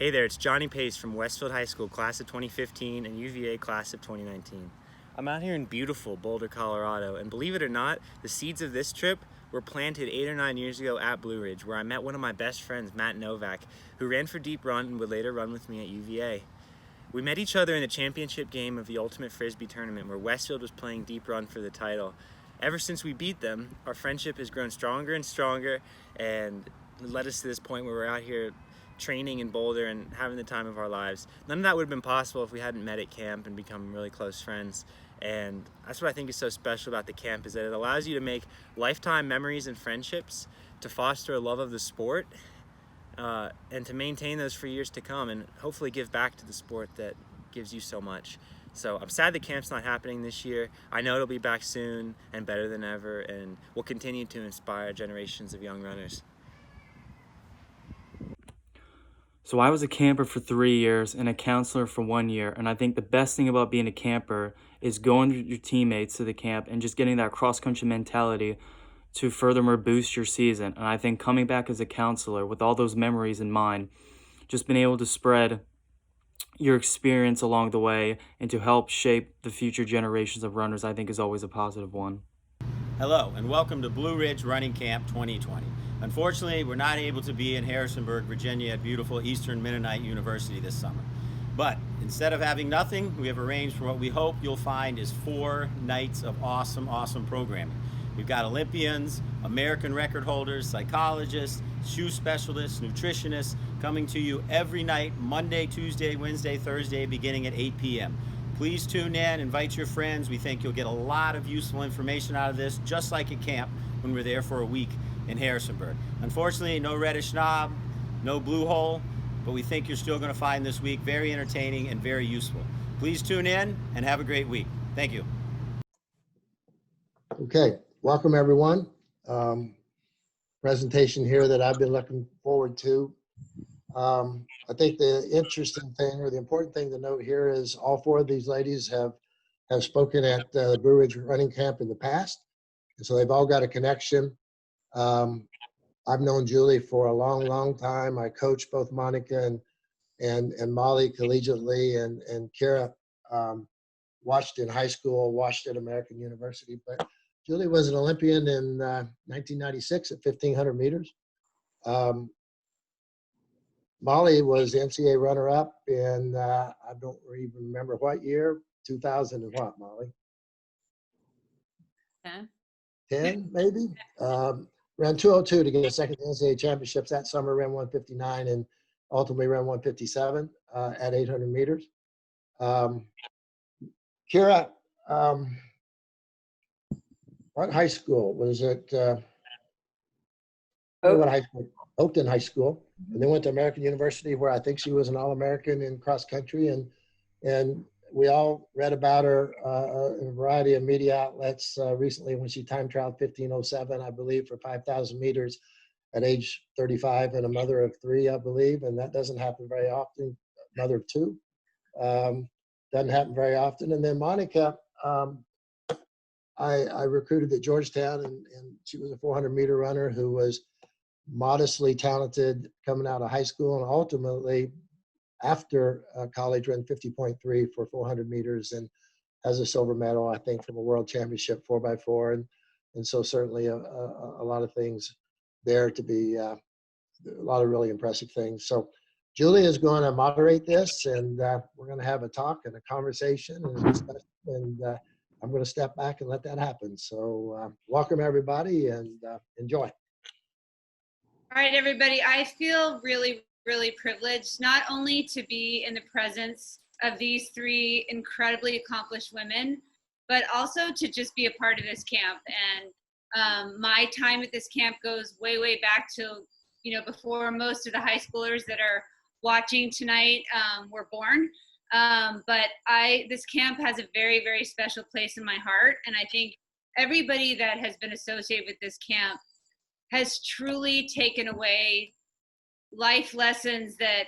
Hey there, it's Johnny Pace from Westfield High School, class of 2015, and UVA class of 2019. I'm out here in beautiful Boulder, Colorado, and believe it or not, the seeds of this trip were planted 8 or 9 years ago at Blue Ridge, where I met one of my best friends, Matt Novak, who ran for Deep Run and would later run with me at UVA. We met each other in the championship game of the Ultimate Frisbee tournament, where Westfield was playing Deep Run for the title. Ever since we beat them, our friendship has grown stronger and stronger, and led us to this point where we're out here training in Boulder and having the time of our lives. None of that would have been possible if we hadn't met at camp and become really close friends. And that's what I think is so special about the camp, is that it allows you to make lifetime memories and friendships, to foster a love of the sport, and to maintain those for years to come, and hopefully give back to the sport that gives you so much. So I'm sad the camp's not happening this year. I know it'll be back soon and better than ever, and will continue to inspire generations of young runners. So I was a camper for 3 years and a counselor for 1 year. And I think the best thing about being a camper is going with your teammates to the camp and just getting that cross-country mentality to furthermore boost your season. And I think coming back as a counselor with all those memories in mind, just being able to spread your experience along the way and to help shape the future generations of runners, I think is always a positive one. Hello, and welcome to Blue Ridge Running Camp 2020. Unfortunately, we're not able to be in Harrisonburg, Virginia at beautiful Eastern Mennonite University this summer. But instead of having nothing, we have arranged for what we hope you'll find is 4 nights of awesome programming. We've got Olympians, American record holders, psychologists, shoe specialists, nutritionists coming to you every night, Monday, Tuesday, Wednesday, Thursday, beginning at 8 p.m. Please tune in, invite your friends. We think you'll get a lot of useful information out of this, just like at camp when we're there for a week in Harrisonburg. Unfortunately, no reddish knob, no blue hole, but we think you're still going to find this week very entertaining and very useful. Please tune in and have a great week. Thank you. Okay, welcome everyone. Presentation here that I've been looking forward to. I think the interesting thing, or the important thing to note here, is all 4 of these ladies have spoken at the Blue Ridge Running Camp in the past, and so they've all got a connection. I've known Julie for a long time. I coached both Monica and Molly collegiately, and Keira watched in high school, watched at American University. But Julie was an Olympian in 1996 at 1,500 meters. Molly was the NCAA runner-up in, I don't even remember what year, 2000 and what, Molly? 10, maybe? Ran 2:02 to get a second NCAA championships that summer, ran 1:59, and ultimately ran 1:57 at 800 meters. Keira, what high school was it? What high school? Oakton High School, and then went to American University, where I think she was an All-American in cross country, and we all read about her in a variety of media outlets recently when she time trialed 15:07, I believe, for 5,000 meters at age 35, and a mother of 3, I believe, and that doesn't happen very often. Mother of 2, doesn't happen very often. And then Monica, I recruited at Georgetown, and she was a 400-meter runner who was modestly talented coming out of high school, and ultimately after college ran 50.3 for 400 meters and has a silver medal, I think, from a world championship 4x4, and so certainly a lot of things there to be a lot of really impressive things. So Julie is going to moderate this, and we're going to have a talk and a conversation and a discussion, and I'm going to step back and let that happen. So welcome everybody, and enjoy. All right, everybody. I feel really privileged not only to be in the presence of these 3 incredibly accomplished women, but also to just be a part of this camp. And my time at this camp goes way back to, before most of the high schoolers that are watching tonight were born. But this camp has a very special place in my heart. And I think everybody that has been associated with this camp has truly taken away life lessons that,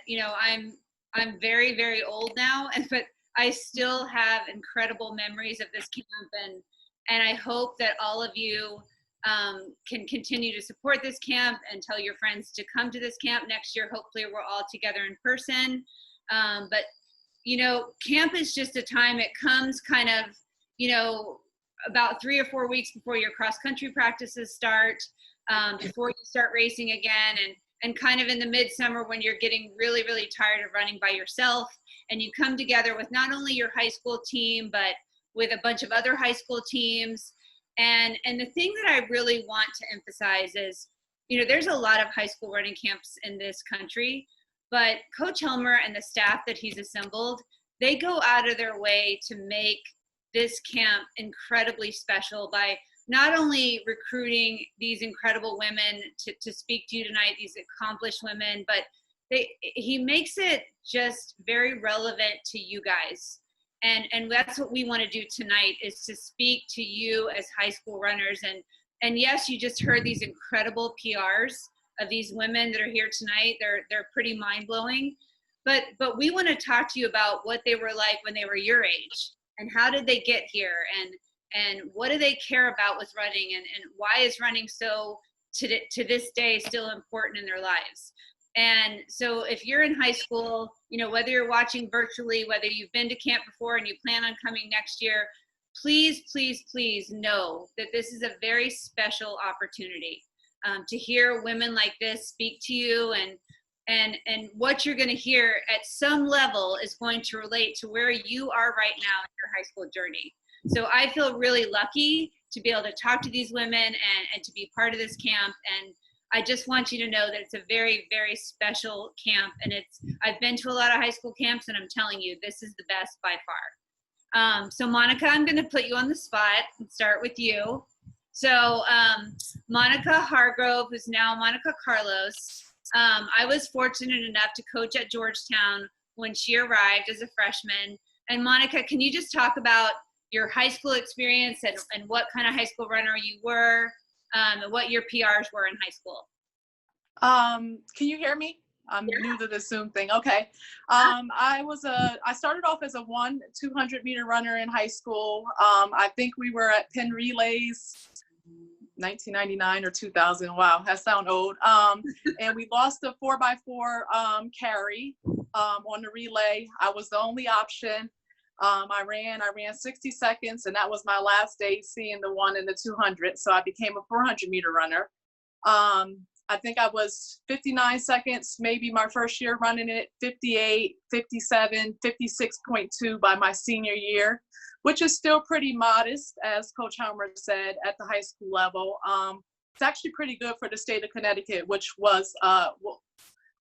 I'm very old now, but I still have incredible memories of this camp, and I hope that all of you can continue to support this camp and tell your friends to come to this camp next year. Hopefully we're all together in person. But, you know, camp is just a time, it comes kind of, you know, about 3 or 4 weeks before your cross country practices start, before you start racing again, and kind of in the midsummer when you're getting really, really tired of running by yourself, and you come together with not only your high school team, but with a bunch of other high school teams. And the thing that I really want to emphasize is, you know, there's a lot of high school running camps in this country, but Coach Helmer and the staff that he's assembled, they go out of their way to make this camp incredibly special by not only recruiting these incredible women to speak to you tonight, these accomplished women, but he makes it just very relevant to you guys. And that's what we want to do tonight, is to speak to you as high school runners. And yes, you just heard these incredible PRs of these women that are here tonight. They're pretty mind-blowing. But we want to talk to you about what they were like when they were your age, and how did they get here, and what do they care about with running, and why is running so to this day still important in their lives. And so if you're in high school, you know, whether you're watching virtually, whether you've been to camp before and you plan on coming next year, please, please, please know that this is a very special opportunity to hear women like this speak to you, and what you're going to hear at some level is going to relate to where you are right now in your high school journey. So I feel really lucky to be able to talk to these women and to be part of this camp. And I just want you to know that it's a very, very special camp. And I've been to a lot of high school camps, and I'm telling you, this is the best by far. So Monica, I'm going to put you on the spot and start with you. So Monica Hargrove, who's now Monica Carlos, I was fortunate enough to coach at Georgetown when she arrived as a freshman. And Monica, can you just talk about your high school experience and what kind of high school runner you were, and what your PRs were in high school? Can you hear me? I'm new to the Zoom thing. Okay. I started off as a 200 meter runner in high school. I think we were at Penn Relays 1999 or 2000. Wow, that sounds old. And we lost the 4x4 carry on the relay. I was the only option. I ran 60 seconds, and that was my last day seeing the 1 and the 200. So I became a 400 meter runner. I think I was 59 seconds, maybe my first year running it, 58, 57, 56.2 by my senior year, which is still pretty modest, as Coach Helmer said, at the high school level. It's actually pretty good for the state of Connecticut, which was,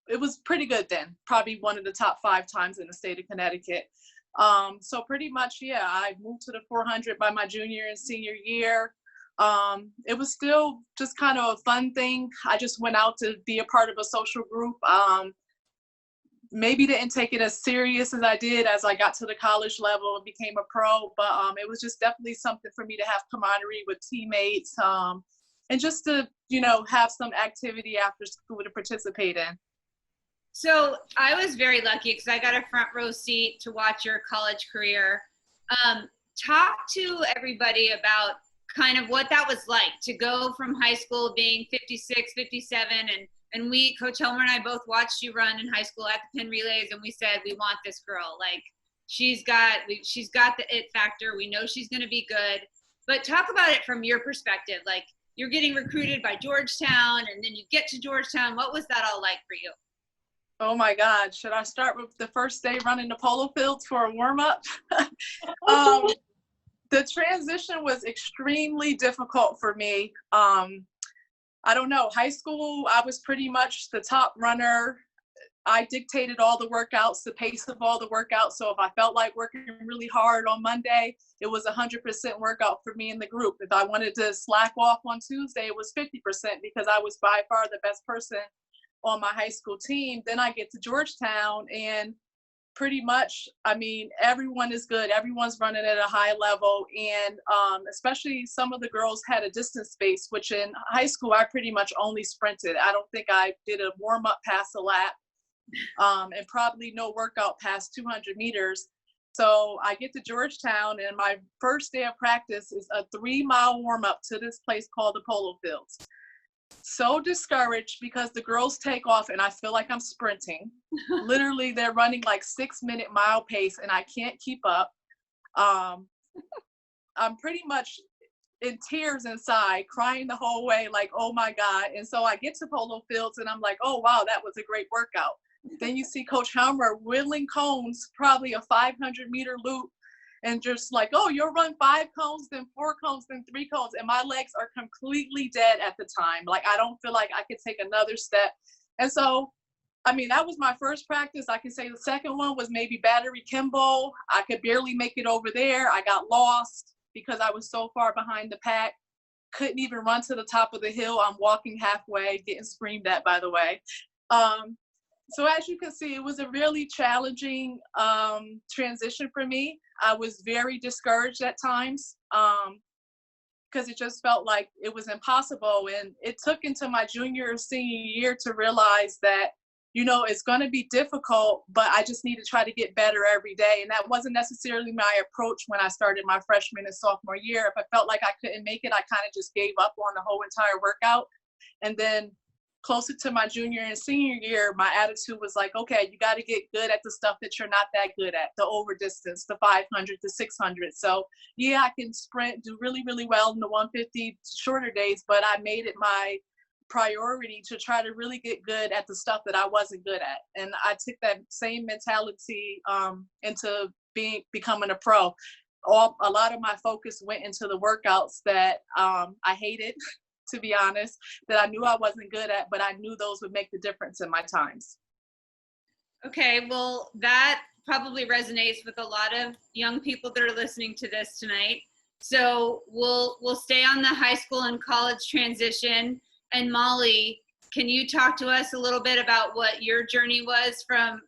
it was pretty good then, probably one of the top 5 times in the state of Connecticut. So pretty much, yeah, I moved to the 400 by my junior and senior year. It was still just kind of a fun thing. I just went out to be a part of a social group. Maybe didn't take it as serious as I did as I got to the college level and became a pro, but it was just definitely something for me to have camaraderie with teammates, and just to, you know, have some activity after school to participate in. So I was very lucky because I got a front row seat to watch your college career. Talk to everybody about kind of what that was like to go from high school being 56, 57, and we, Coach Helmer and I both watched you run in high school at the Penn Relays, and we said, we want this girl. Like, she's got the it factor. We know she's going to be good. But talk about it from your perspective. Like, you're getting recruited by Georgetown, and then you get to Georgetown. What was that all like for you? Oh my God, should I start with the first day running the polo fields for a warm-up? The transition was extremely difficult for me. I don't know, high school, I was pretty much the top runner. I dictated all the workouts, the pace of all the workouts. So if I felt like working really hard on Monday, it was 100% workout for me in the group. If I wanted to slack off on Tuesday, it was 50% because I was by far the best person on my high school team. Then I get to Georgetown, and pretty much, I mean, everyone is good. Everyone's running at a high level. And especially some of the girls had a distance space, which in high school, I pretty much only sprinted. I don't think I did a warm up past a lap, and probably no workout past 200 meters. So I get to Georgetown, and my first day of practice is a 3-mile warm up to this place called the Polo Fields. So discouraged because the girls take off and I feel like I'm sprinting. Literally, they're running like 6-minute mile pace and I can't keep up. I'm pretty much in tears inside, crying the whole way, like, oh my God. And so I get to Polo Fields and I'm like, oh wow, that was a great workout. Then you see Coach Helmer whittling cones, probably a 500-meter loop, and just like, oh, you'll run 5 cones, then 4 cones, then 3 cones. And my legs are completely dead at the time. Like, I don't feel like I could take another step. And so, I mean, that was my first practice. I can say the second one was maybe Battery Kimball. I could barely make it over there. I got lost because I was so far behind the pack. Couldn't even run to the top of the hill. I'm walking halfway, getting screamed at, by the way. So as you can see, it was a really challenging transition for me. I was very discouraged at times because it just felt like it was impossible. And it took into my junior or senior year to realize that, you know, it's going to be difficult, but I just need to try to get better every day. And that wasn't necessarily my approach when I started my freshman and sophomore year. If I felt like I couldn't make it, I kind of just gave up on the whole entire workout. And then closer to my junior and senior year, my attitude was like, okay, you got to get good at the stuff that you're not that good at, the over distance, the 500, the 600. So yeah, I can sprint, do really, really well in the 150 shorter days, but I made it my priority to try to really get good at the stuff that I wasn't good at. And I took that same mentality into becoming a pro. A lot of my focus went into the workouts that I hated, to be honest, that I knew I wasn't good at, but I knew those would make the difference in my times. Okay, well, that probably resonates with a lot of young people that are listening to this tonight. So we'll stay on the high school and college transition. And Molly, can you talk to us a little bit about what your journey was from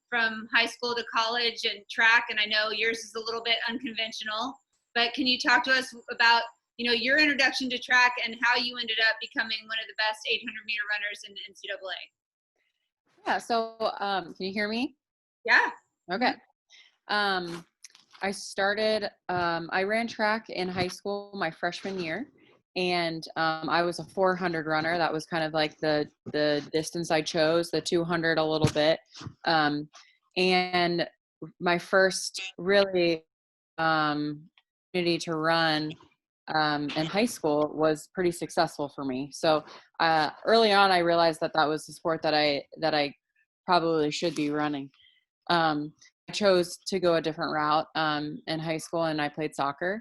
high school to college and track? And I know yours is a little bit unconventional, but can you talk to us about, you know, your introduction to track and how you ended up becoming one of the best 800-meter runners in NCAA? Yeah, so can you hear me? Yeah. Okay. I started, I ran track in high school my freshman year, and I was a 400 runner. That was kind of like the distance I chose, the 200 a little bit. And my first really opportunity to run in high school was pretty successful for me. So early on, I realized that was the sport that I probably should be running. I chose to go a different route in high school, and I played soccer.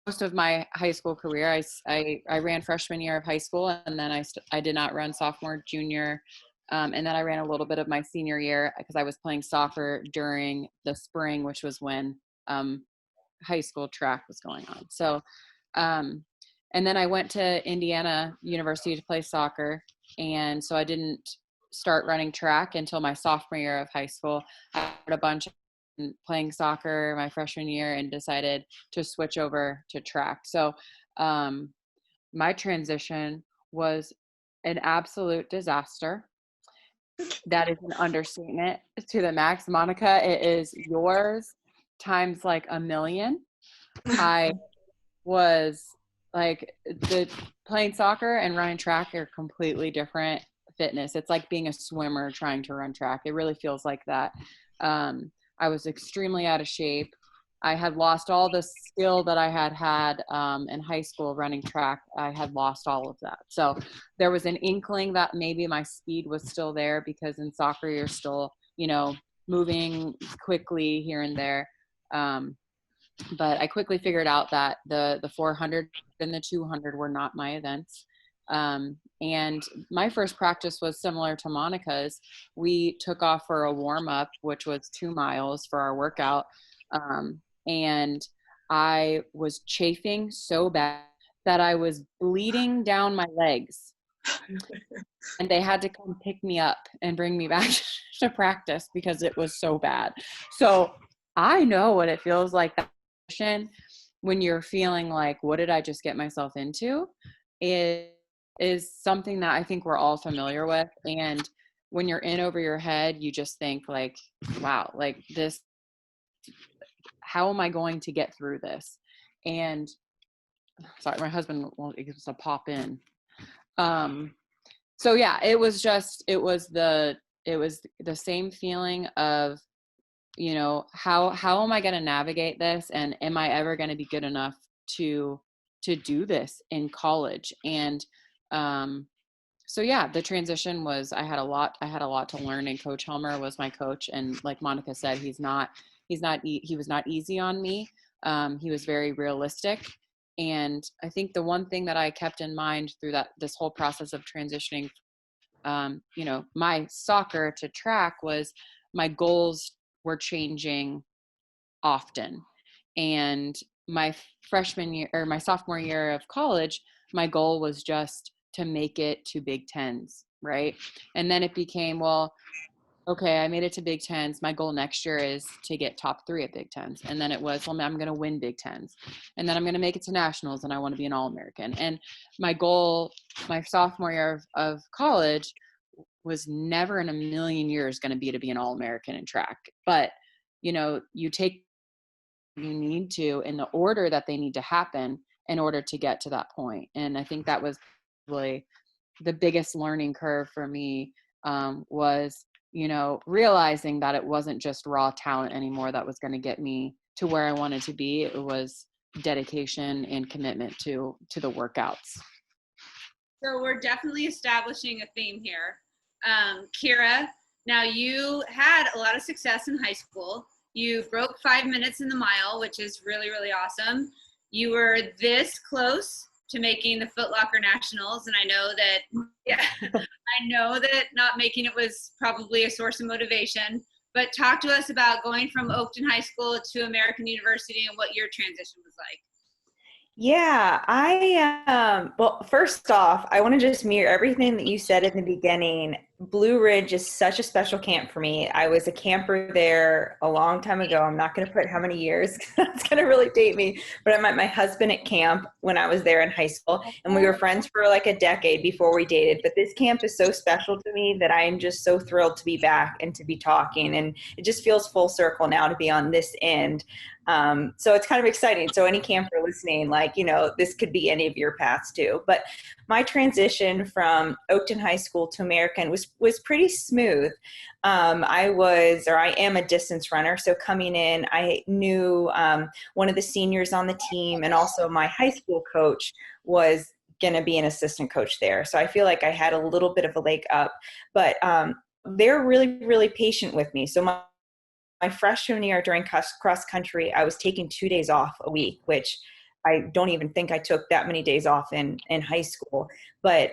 Most of my high school career, I ran freshman year of high school, and then I did not run sophomore, junior, and then I ran a little bit of my senior year because I was playing soccer during the spring, which was when high school track was going on. So, and then I went to Indiana University to play soccer. And so I didn't start running track until my sophomore year of high school. I had a bunch of playing soccer my freshman year and decided to switch over to track. So, my transition was an absolute disaster. That is an understatement to the max. Monica, it is yours times like a million. I was like, the playing soccer and running track are completely different fitness. It's like being a swimmer trying to run track. It really feels like that. I was extremely out of shape. I had lost all the skill that I had in high school running track. I had lost all of that. So there was an inkling that maybe my speed was still there, because in soccer you're still, moving quickly here and there. But I quickly figured out that the 400 and the 200 were not my events. And my first practice was similar to Monica's. We took off for a warm up, which was 2 miles for our workout. And I was chafing so bad that I was bleeding down my legs. And they had to come pick me up and bring me back to practice because it was so bad. So I know what it feels like when you're feeling like, what did I just get myself into? It is something that I think we're all familiar with. And when you're in over your head, you just think like, wow, like this how am I going to get through this? And sorry, my husband won't give us a pop in. So yeah, it was the same feeling of, you know, how am I going to navigate this, and am I ever going to be good enough to do this in college? And so yeah, the transition was, I had a lot to learn, and Coach Helmer was my coach, and like Monica said, he was not easy on me. He was very realistic. And I think the one thing that I kept in mind through this whole process of transitioning, you know, my soccer to track, was my goals were changing often. And my freshman year, or my sophomore year of college, my goal was just to make it to Big Tens, right? And then it became, well, okay, I made it to Big Tens. My goal next year is to get top 3 at Big Tens. And then it was, well, I'm going to win Big Tens. And then I'm going to make it to nationals, and I want to be an All-American. And my goal, my sophomore year of college, was never in a million years going to be an All-American in track. But, you know, you need to in the order that they need to happen in order to get to that point. And I think that was really the biggest learning curve for me, was, you know, realizing that it wasn't just raw talent anymore that was going to get me to where I wanted to be. It was dedication and commitment to the workouts. So we're definitely establishing a theme here. Keira, now you had a lot of success in high school. You broke 5 minutes in the mile, which is really, really awesome. You were this close to making the Foot Locker Nationals, and I know that not making it was probably a source of motivation. But talk to us about going from Oakton High School to American University and what your transition was like. Yeah, well, first off, I want to just mirror everything that you said in the beginning. Blue Ridge is such a special camp for me. I was a camper there a long time ago. I'm not going to put how many years, 'cause that's going to really date me. But I met my husband at camp when I was there in high school, and we were friends for like a decade before we dated. But this camp is so special to me that I am just so thrilled to be back and to be talking. And it just feels full circle now to be on this end. So it's kind of exciting. So any camper listening, like, you know, this could be any of your paths too. But my transition from Oakton High School to American was pretty smooth. I am a distance runner. So coming in, I knew one of the seniors on the team, and also my high school coach was going to be an assistant coach there. So I feel like I had a little bit of a leg up, but they're really, really patient with me. So my freshman year during cross country, I was taking 2 days off a week, which I don't even think I took that many days off in high school. But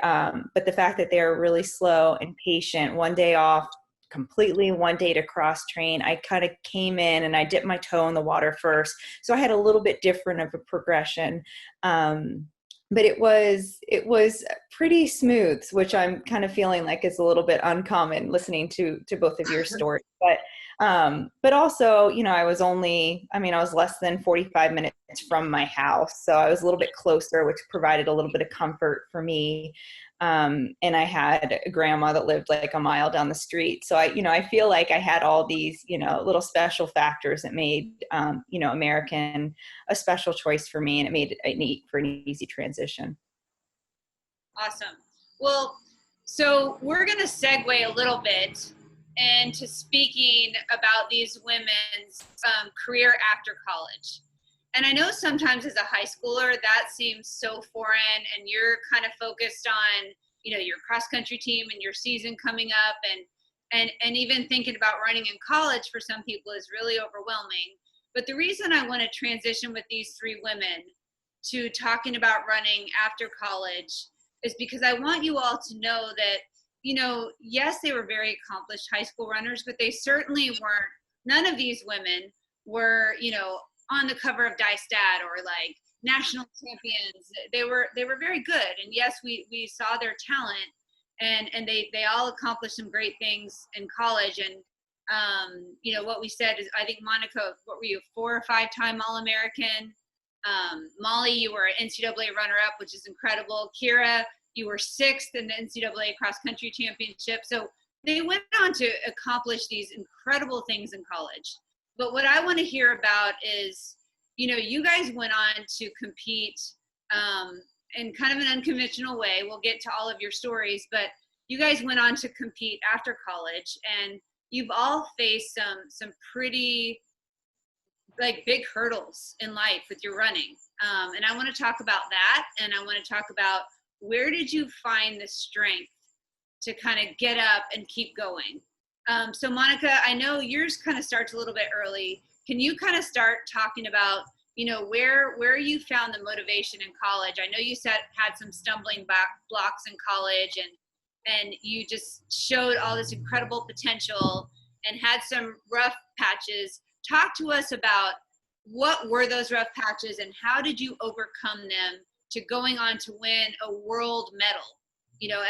the fact that they're really slow and patient, 1 day off completely, 1 day to cross train, I kind of came in and I dipped my toe in the water first. So I had a little bit different of a progression. But it was pretty smooth, which I'm kind of feeling like is a little bit uncommon listening to both of your stories. But also, you know, I was less than 45 minutes from my house. So I was a little bit closer, which provided a little bit of comfort for me. And I had a grandma that lived like a mile down the street. So I feel like I had all these, you know, little special factors that made, you know, American a special choice for me, and it made it neat for an easy transition. Awesome. Well, so we're going to segue a little bit into speaking about these women's career after college. And I know sometimes as a high schooler, that seems so foreign, and you're kind of focused on, you know, your cross country team and your season coming up, and even thinking about running in college for some people is really overwhelming. But the reason I want to transition with these 3 women to talking about running after college is because I want you all to know that, you know, yes, they were very accomplished high school runners, but they certainly weren't, none of these women were, you know, on the cover of Die Stat or like national champions. They were very good. And yes, we saw their talent, and they all accomplished some great things in college. And, you know, what we said is, I think Monica, what were you, 4 or 5 time All-American? Molly, you were an NCAA runner-up, which is incredible. Keira, you were 6th in the NCAA cross-country championship. So they went on to accomplish these incredible things in college. But what I want to hear about is, you guys went on to compete in kind of an unconventional way. We'll get to all of your stories, but you guys went on to compete after college, and you've all faced some pretty big hurdles in life with your running. And I want to talk about that, and I want to talk about where did you find the strength to kind of get up and keep going. So Monica, I know yours kind of starts a little bit early. Can you kind of start talking about, where you found the motivation in college? I know you had some stumbling blocks in college, and you just showed all this incredible potential and had some rough patches. Talk to us about what were those rough patches and how did you overcome them to going on to win a world medal,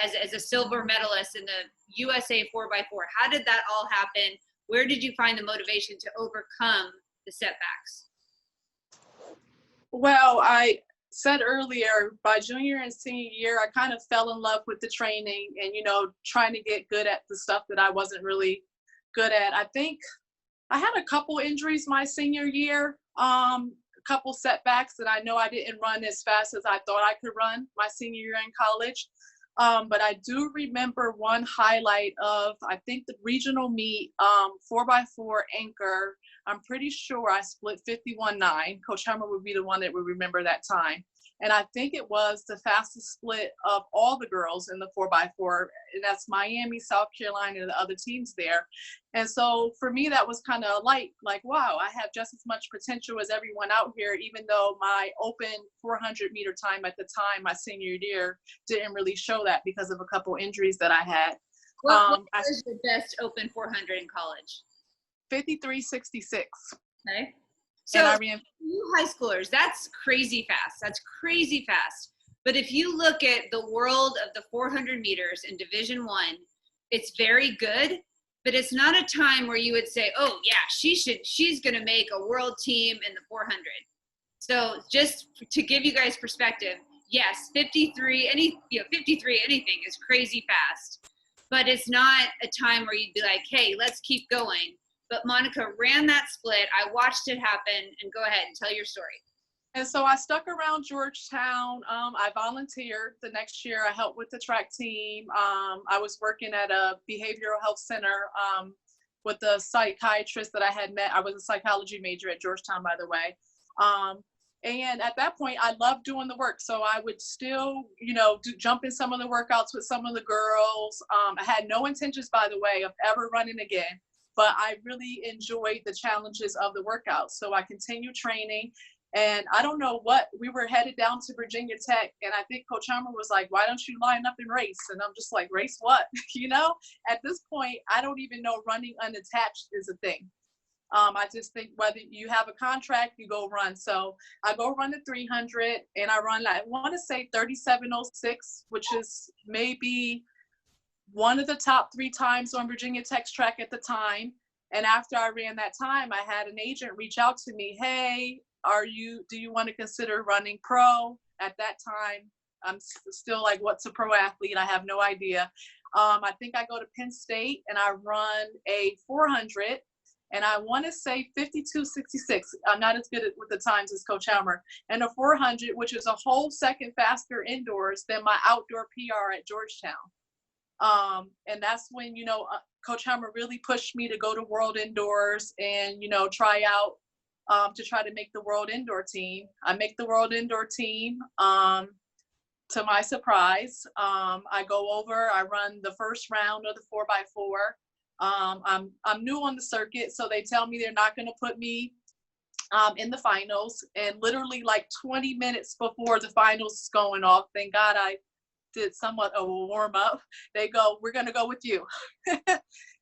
as a silver medalist in the USA 4x4. How did that all happen? Where did you find the motivation to overcome the setbacks? Well, I said earlier, by junior and senior year, I kind of fell in love with the training and, trying to get good at the stuff that I wasn't really good at. I think I had a couple injuries my senior year, a couple setbacks, and I know I didn't run as fast as I thought I could run my senior year in college. But I do remember one highlight of, I think, the regional meet, 4x4 anchor. I'm pretty sure I split 51.9. Coach Hummer would be the one that would remember that time. And I think it was the fastest split of all the girls in the 4x4. And that's Miami, South Carolina, and the other teams there. And so for me, that was kind of like, wow, I have just as much potential as everyone out here, even though my open 400 meter time at the time, my senior year, didn't really show that because of a couple injuries that I had. What was your best open 400 in college? 53.66. Okay. So and I ran, you high schoolers, that's crazy fast. That's crazy fast. But if you look at the world of the 400 meters in Division I, it's very good, but it's not a time where you would say, oh yeah, she's going to make a world team in the 400. So just to give you guys perspective, yes, 53 anything is crazy fast, but it's not a time where you'd be like, hey, let's keep going. But Monica ran that split. I watched it happen, and go ahead and tell your story. And so I stuck around Georgetown. I volunteered the next year. I helped with the track team. I was working at a behavioral health center with a psychiatrist that I had met. I was a psychology major at Georgetown, by the way. And at that point, I loved doing the work. So I would still, jump in some of the workouts with some of the girls. I had no intentions, by the way, of ever running again. But I really enjoyed the challenges of the workouts. So I continued training. And I don't know what, we were headed down to Virginia Tech. And I think Coach Hummer was like, why don't you line up and race? And I'm just like, race what? At this point, I don't even know running unattached is a thing. I just think whether you have a contract, you go run. So I go run the 300 and I run, I want to say 37:06, which is maybe one of the top 3 times on Virginia Tech's track at the time. And after I ran that time, I had an agent reach out to me. Hey, do you want to consider running pro? At that time, I'm still like, what's a pro athlete? I have no idea. I think I go to Penn State and I run a 400 and I want to say 52:66. I'm not as good with the times as Coach Hummer. And a 400, which is a whole second faster indoors than my outdoor PR at Georgetown. And that's when, Coach Hummer really pushed me to go to World Indoors and, try out to try to make the World Indoor team. I make the World Indoor team. To my surprise, I go over, I run the first round of the 4x4. I'm new on the circuit, so they tell me they're not going to put me in the finals. And literally like 20 minutes before the finals is going off, thank God I did somewhat of a warm up. They go, we're going to go with you.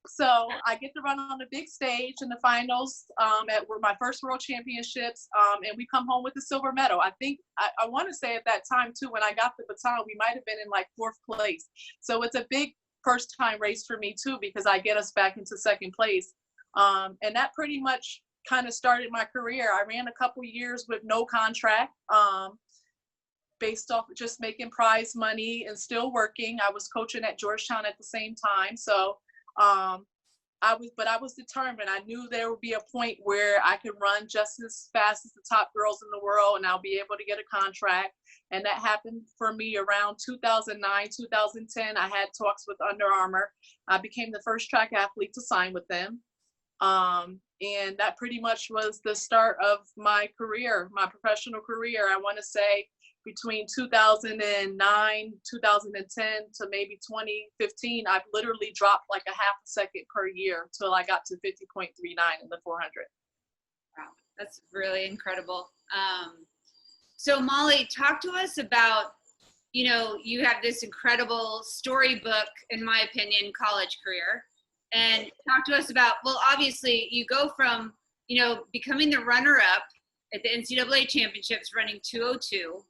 So I get to run on the big stage in the finals at my first world championships. And we come home with the silver medal. I think, I want to say at that time too, when I got the baton, we might've been in like 4th place. So it's a big first time race for me too, because I get us back into 2nd place. And that pretty much kind of started my career. I ran a couple years with no contract. Based off just making prize money and still working. I was coaching at Georgetown at the same time. So I I was determined. I knew there would be a point where I could run just as fast as the top girls in the world, and I'll be able to get a contract. And that happened for me around 2009, 2010. I had talks with Under Armour. I became the first track athlete to sign with them. And that pretty much was the start of my career, my professional career. I want to say between 2009, 2010 to maybe 2015, I've literally dropped like a half a second per year till I got to 50.39 in the 400. Wow, that's really incredible. So Molly, talk to us about, you know, you have this incredible storybook, in my opinion, college career. And talk to us about, well, obviously you go from, you know, becoming the runner-up at the NCAA championships running 2:02,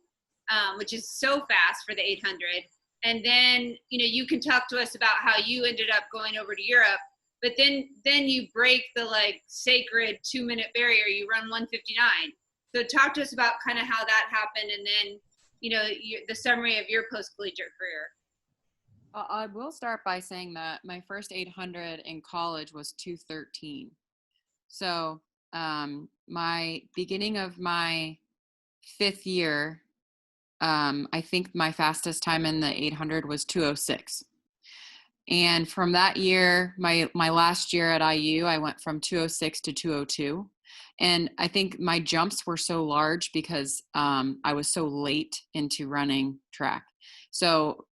which is so fast for the 800. And then, you know, you can talk to us about how you ended up going over to Europe, but then you break the like sacred 2-minute barrier, you run 1:59. So talk to us about kind of how that happened, and then, you know, the summary of your post-collegiate career. I will start by saying that my first 800 in college was 2:13. So my beginning of my 5th year, I think my fastest time in the 800 was 2:06. And from that year, my last year at IU, I went from 2:06 to 2:02. And I think my jumps were so large because I was so late into running track. So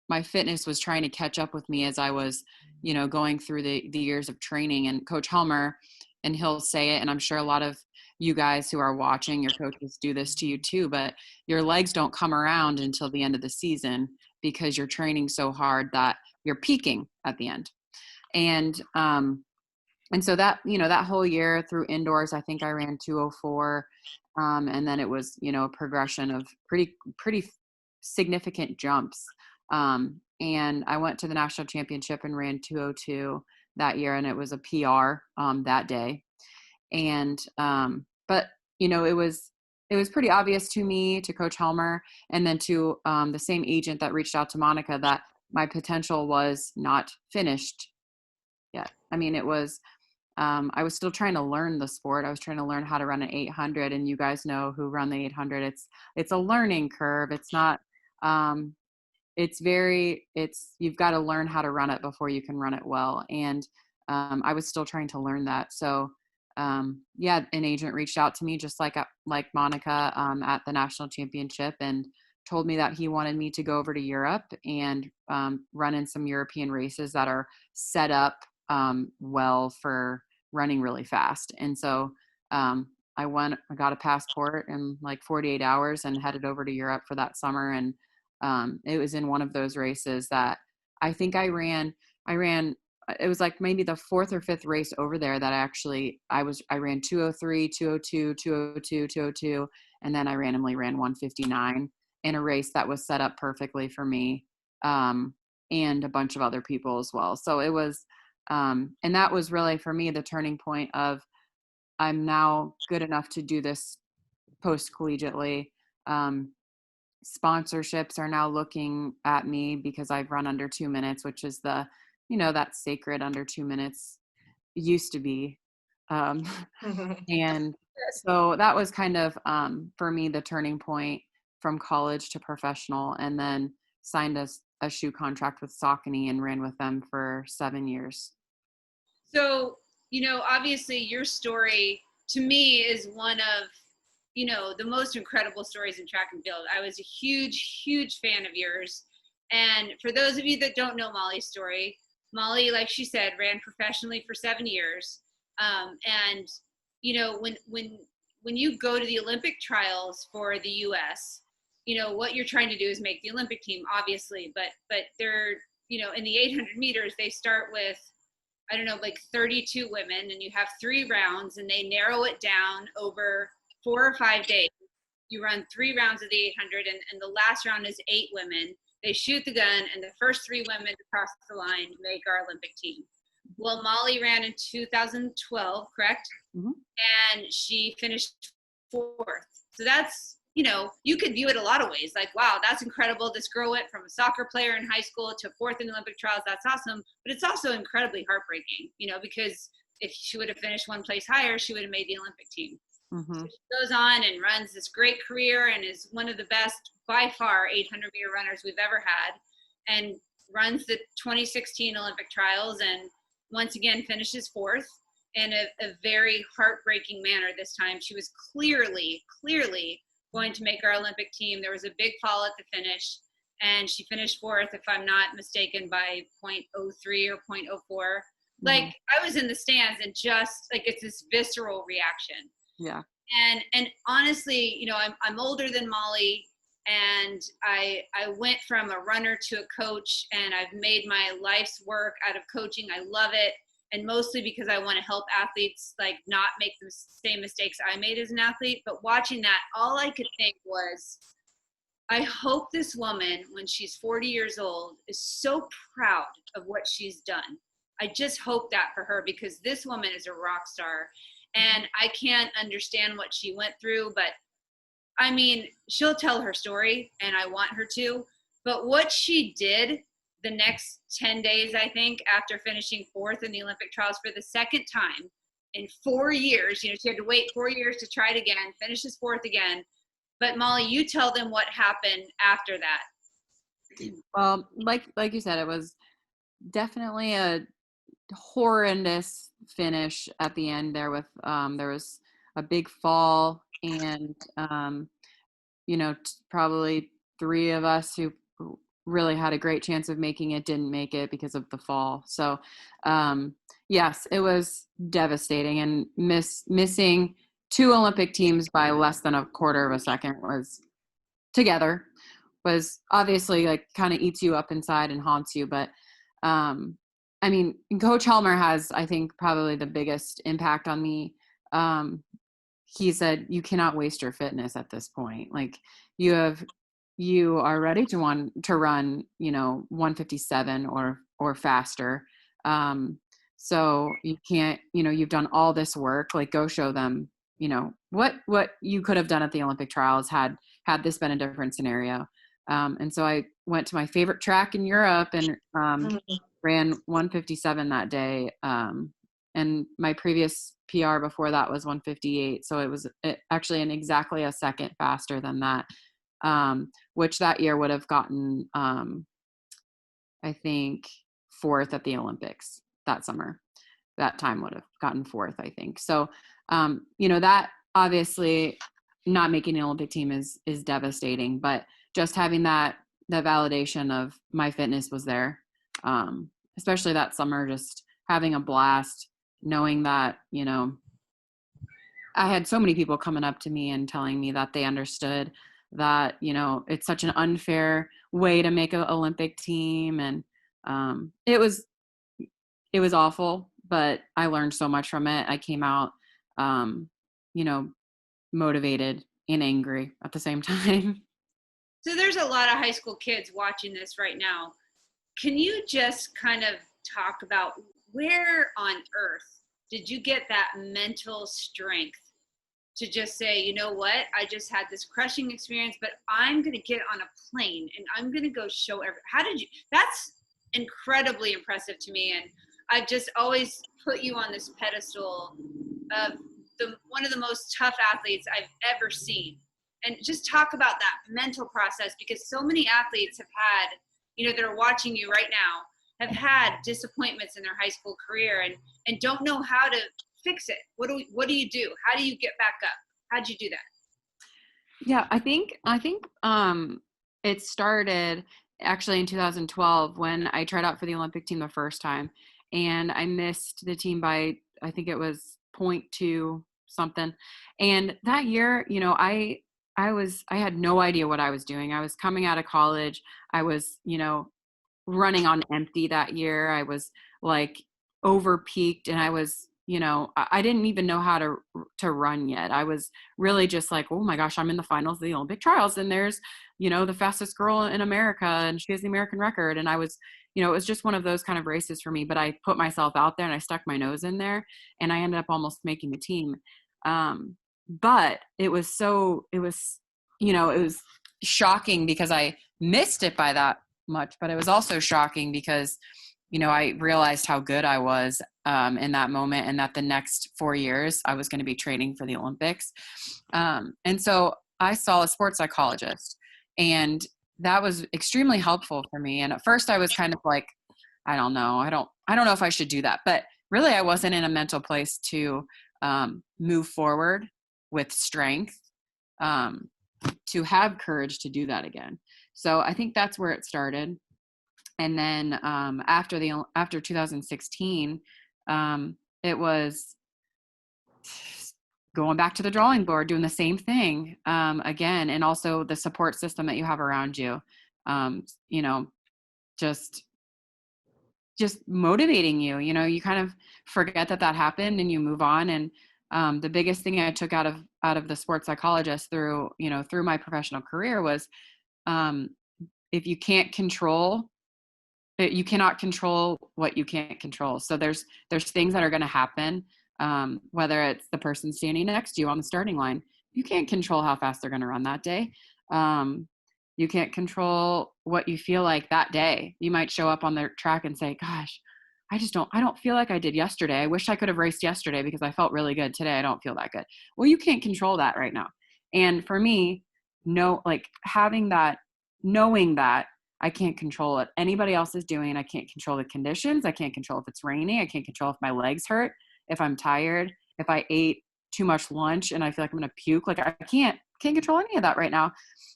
my fitness was trying to catch up with me as I was, you know, going through the years of training. And Coach Helmer, and he'll say it, and I'm sure a lot of you guys who are watching, your coaches do this to you too, but your legs don't come around until the end of the season because you're training so hard that you're peaking at the end. And so that, you know, that whole year through indoors, I think I ran 2:04. And then it was, you know, a progression of pretty significant jumps. And I went to the national championship and ran 2:02 that year, and it was a PR that day. And but you know, it was pretty obvious to me, to Coach Helmer, and then to the same agent that reached out to Monica, that my potential was not finished yet. I mean, it was I was still trying to learn the sport. I was trying to learn how to run an 800, and you guys know who run the 800. It's a learning curve. It's not you've got to learn how to run it before you can run it well. And I was still trying to learn that. So yeah, an agent reached out to me just like Monica at the national championship, and told me that he wanted me to go over to Europe and run in some European races that are set up well for running really fast. And so I got a passport in like 48 hours and headed over to Europe for that summer. And it was in one of those races that I think I ran, it was like maybe the 4th or 5th race over there that I ran 2:03, 2:02, 2:02, 2:02, and then I randomly ran 1:59 in a race that was set up perfectly for me, and a bunch of other people as well. So it was, and that was really for me the turning point of, I'm now good enough to do this post-collegiately. Sponsorships are now looking at me because I've run under 2 minutes, which is the, you know, that sacred under 2 minutes used to be. And so that was kind of, for me, the turning point from college to professional, and then signed a shoe contract with Saucony and ran with them for 7 years. So, you know, obviously your story to me is one of, you know, the most incredible stories in track and field. I was a huge, huge fan of yours. And for those of you that don't know Molly's story, Molly, like she said, ran professionally for 7 years. And, you know, when you go to the Olympic trials for the US, you know, what you're trying to do is make the Olympic team, obviously, but they're, you know, in the 800 meters, they start with, I don't know, like 32 women, and you have 3 rounds, and they narrow it down over 4 or 5 days. You run 3 rounds of the 800, and the last round is 8 women. They shoot the gun, and the first 3 women across the line make our Olympic team. Well, Molly ran in 2012, correct? Mm-hmm. And she finished 4th. So that's you know, you could view it a lot of ways. Like, wow, that's incredible. This girl went from a soccer player in high school to fourth in the Olympic trials. That's awesome. But it's also incredibly heartbreaking, you know, because if she would have finished one place higher, she would have made the Olympic team. Mm-hmm. So she goes on and runs this great career and is one of the best, by far, 800-meter runners we've ever had, and runs the 2016 Olympic trials and once again finishes fourth in a very heartbreaking manner this time. She was clearly going to make our Olympic team. There was a big fall at the finish, and she finished fourth, if I'm not mistaken, by 0.03 or 0.04. Like, I was in the stands and just like, it's this visceral reaction. Yeah. And honestly, you know, I'm older than Molly, and I went from a runner to a coach, and I've made my life's work out of coaching. I love it. And mostly because I want to help athletes, like, not make the same mistakes I made as an athlete. But watching that, all I could think was, I hope this woman, when she's 40 years old, is so proud of what she's done. I just hope that for her, because this woman is a rock star. And I can't understand what she went through, but I mean, she'll tell her story, and I want her to. But what she did the next 10 days, I think, after finishing fourth in the Olympic trials for the second time in 4 years, you know, she had to wait 4 years to try it again, finishes fourth again. But Molly, you tell them what happened after that. Well, like you said, it was definitely a horrendous finish at the end there with there was a big fall, and you know, probably three of us who really had a great chance of making it didn't make it because of the fall. So yes, it was devastating, and missing two Olympic teams by less than a quarter of a second was obviously, like, kind of eats you up inside and haunts you. But I mean, Coach Helmer has, I think, probably the biggest impact on me. He said, you cannot waste your fitness at this point. Like, you are ready to run, you know, 157 or faster. So you can't, you know, you've done all this work, like, go show them, you know, what you could have done at the Olympic trials had this been a different scenario. And so I went to my favorite track in Europe and ran 157 that day. And my previous PR before that was 158. So it was actually exactly a second faster than that, which that year would have gotten, I think, fourth at the Olympics that summer. That time would have gotten fourth, I think. So, you know, that obviously not making an Olympic team is devastating, but just having that validation of my fitness was there, especially that summer, just having a blast, knowing that, you know, I had so many people coming up to me and telling me that they understood that, you know, it's such an unfair way to make an Olympic team. And it was awful, but I learned so much from it. I came out, you know, motivated and angry at the same time. So there's a lot of high school kids watching this right now. Can you just kind of talk about where on earth did you get that mental strength to just say, you know what, I just had this crushing experience, but I'm going to get on a plane and I'm going to go show how did you, that's incredibly impressive to me. And I've just always put you on this pedestal of one of the most tough athletes I've ever seen. And just talk about that mental process, because so many athletes have had, you know, that are watching you right now, have had disappointments in their high school career and don't know how to fix it. What do you do? How do you get back up? How'd you do that? Yeah, I think it started actually in 2012 when I tried out for the Olympic team the first time, and I missed the team by, I think it was 0.2 something. And that year, you know, I had no idea what I was doing. I was coming out of college. I was, you know, running on empty that year. I was like over peaked, and I was, you know, I didn't even know how to run yet. I was really just like, oh my gosh, I'm in the finals of the Olympic trials, and there's, you know, the fastest girl in America, and she has the American record. And I was, you know, it was just one of those kind of races for me, but I put myself out there and I stuck my nose in there, and I ended up almost making the team. But it was it was shocking because I missed it by that much, but it was also shocking because, I realized how good I was in that moment, and that the next 4 years I was going to be training for the Olympics. And so I saw a sports psychologist, and that was extremely helpful for me. And at first I was kind of like, I don't know. I don't know if I should do that, but really I wasn't in a mental place to move forward with strength, to have courage to do that again. So I think that's where it started. And then after 2016, it was going back to the drawing board, doing the same thing again, and also the support system that you have around you, just motivating you. You kind of forget that happened and you move on. And the biggest thing I took out of the sports psychologist through my professional career was, if you can't control, you cannot control what you can't control. So there's things that are going to happen, whether it's the person standing next to you on the starting line. You can't control how fast they're going to run that day. You can't control what you feel like that day. You might show up on the track and say, gosh, I don't feel like I did yesterday. I wish I could have raced yesterday because I felt really good. Today I don't feel that good. Well, you can't control that right now. And for me, having that, knowing that I can't control what anybody else is doing. I can't control the conditions. I can't control if it's raining. I can't control if my legs hurt, if I'm tired, if I ate too much lunch and I feel like I'm going to puke. Like I can't control any of that right now.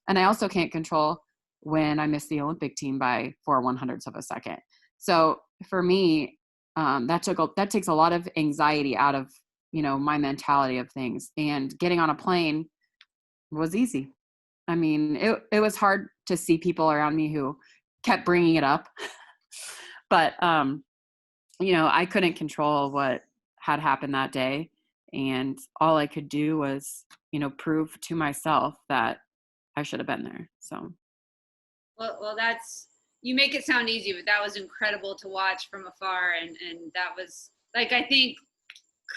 And I also can't control when I miss the Olympic team by 4/100ths of a second. So for me, that takes a lot of anxiety out of, my mentality of things. And getting on a plane was easy. I mean, it was hard to see people around me who kept bringing it up, but, I couldn't control what had happened that day. And all I could do was, prove to myself that I should have been there. So. Well, you make it sound easy, but that was incredible to watch from afar. And that was I think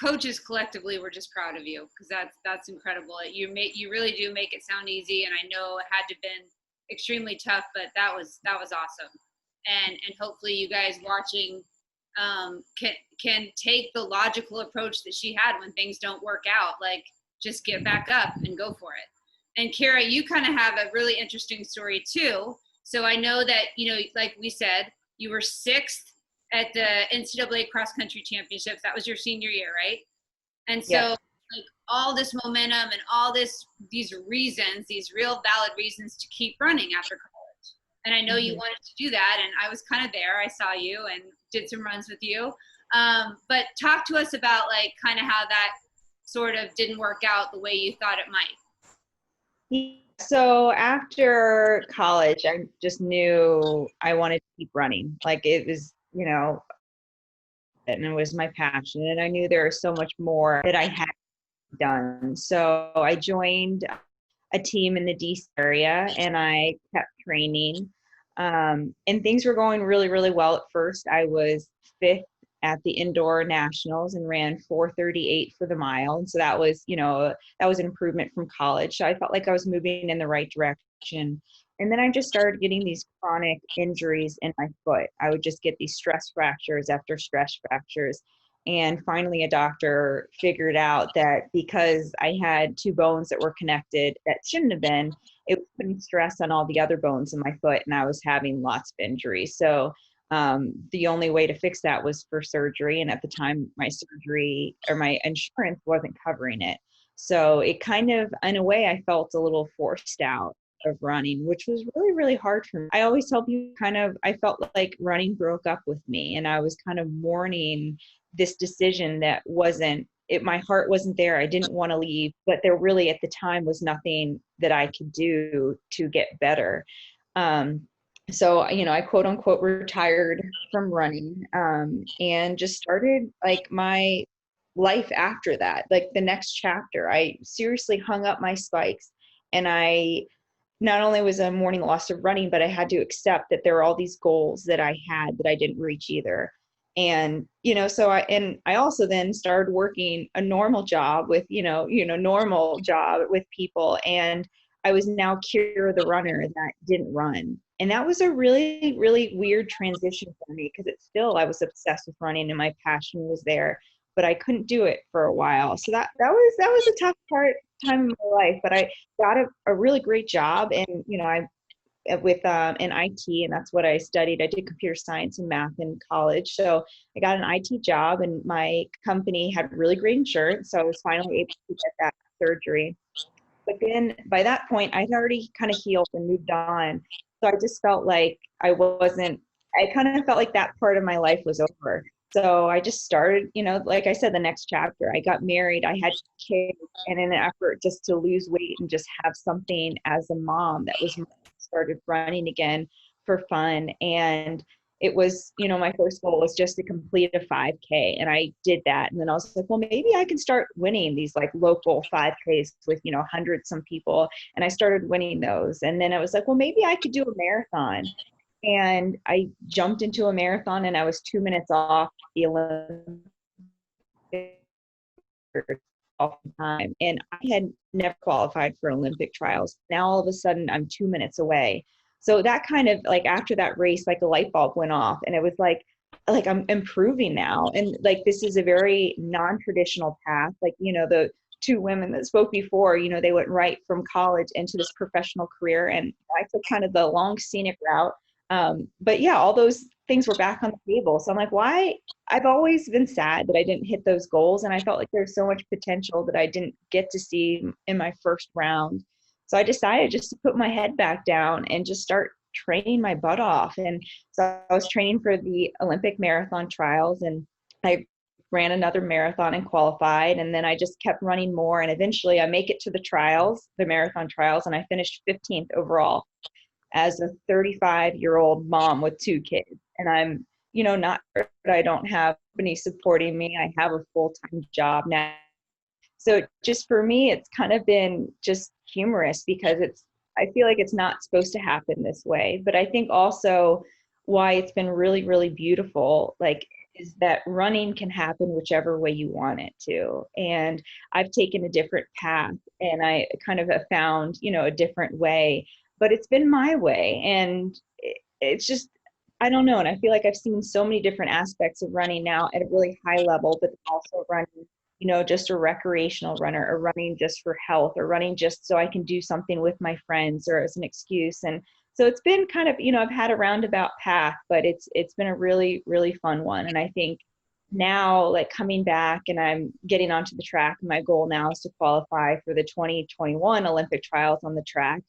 coaches collectively were just proud of you, because that's incredible. You really do make it sound easy, and I know it had to been extremely tough, but that was awesome. And hopefully you guys watching can take the logical approach that she had when things don't work out, like just get back up and go for it. And Keira, you kind of have a really interesting story too. So I know that, like we said, you were 6th at the NCAA cross country championships. That was your senior year, right? And so all this momentum and all these reasons, these real valid reasons to keep running after college. And I know you wanted to do that, and I was kind of there. I saw you and did some runs with you. But talk to us about kind of how that sort of didn't work out the way you thought it might. So after college, I just knew I wanted to keep running. It was, and it was my passion, and I knew there was so much more that I had done. So I joined a team in the DC area, and I kept training. And things were going really, really well at first. I was 5th at the indoor nationals and ran 4:38 for the mile. And so that was, that was an improvement from college. So I felt like I was moving in the right direction. And then I just started getting these chronic injuries in my foot. I would just get these stress fractures after stress fractures. And finally, a doctor figured out that because I had 2 bones that were connected that shouldn't have been, it was putting stress on all the other bones in my foot, and I was having lots of injuries. So the only way to fix that was for surgery. And at the time, my surgery or my insurance wasn't covering it. So it kind of, in a way, I felt a little forced out of running, which was really, really hard for me. I always tell people I felt like running broke up with me, and I was kind of mourning this decision that my heart wasn't there. I didn't want to leave, but there really at the time was nothing that I could do to get better. So, I quote unquote retired from running, and just started my life after that, the next chapter. I seriously hung up my spikes, and I not only was a mourning the loss of running, but I had to accept that there were all these goals that I had that I didn't reach either. And, so I also then started working a normal job with, normal job with people. And I was now Keira the runner that didn't run. And that was a really, really weird transition for me because it's still, I was obsessed with running and my passion was there, but I couldn't do it for a while. So that was a tough time of my life, but I got a really great job. And, I with in IT, and that's what I studied. I did computer science and math in college. So I got an IT job, and my company had really great insurance. So I was finally able to get that surgery. But then by that point, I'd already kind of healed and moved on. So I just felt like I kind of felt like that part of my life was over. So I just started, like I said, the next chapter. I got married, I had kids, and in an effort just to lose weight and just have something as a mom, that was started running again for fun. And it was, my first goal was just to complete a 5K. And I did that. And then I was like, well, maybe I can start winning these like local 5Ks with, 100 some people. And I started winning those. And then I was like, well, maybe I could do a marathon. And I jumped into a marathon, and I was 2 minutes off the Olympic time. And I had never qualified for Olympic trials. Now all of a sudden I'm 2 minutes away. So that kind of like, after that race, like a light bulb went off, and it was like I'm improving now. And like, this is a very non-traditional path. Like, the two women that spoke before, they went right from college into this professional career. And I took kind of the long scenic route. But yeah, all those things were back on the table. So I'm like, why? I've always been sad that I didn't hit those goals. And I felt like there's so much potential that I didn't get to see in my first round. So I decided just to put my head back down and just start training my butt off. And so I was training for the Olympic marathon trials, and I ran another marathon and qualified. And then I just kept running more. And eventually I make it to the trials, the marathon trials, and I finished 15th overall as a 35-year-old mom with 2 kids. And I'm, not, I don't have any supporting me. I have a full-time job now. So just for me, it's kind of been just humorous because I feel like it's not supposed to happen this way. But I think also why it's been really, really beautiful, like, is that running can happen whichever way you want it to. And I've taken a different path, and I kind of have found, a different way, but it's been my way. And it's just, I don't know. And I feel like I've seen so many different aspects of running now at a really high level, but also running, just a recreational runner, or running just for health, or running just so I can do something with my friends or as an excuse. And so it's been kind of, I've had a roundabout path, but it's been a really, really fun one. And I think now, like, coming back and I'm getting onto the track, my goal now is to qualify for the 2021 Olympic trials on the track.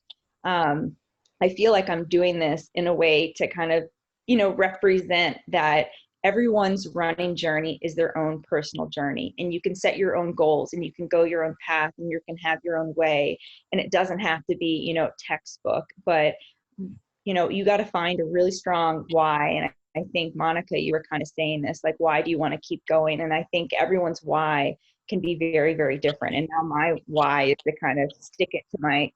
I feel like I'm doing this in a way to kind of, represent that everyone's running journey is their own personal journey, and you can set your own goals, and you can go your own path, and you can have your own way. And it doesn't have to be, textbook, but, you got to find a really strong why. And I think, Monica, you were kind of saying this, like, why do you want to keep going? And I think everyone's why can be very, very different. And now my why is to kind of stick it to my,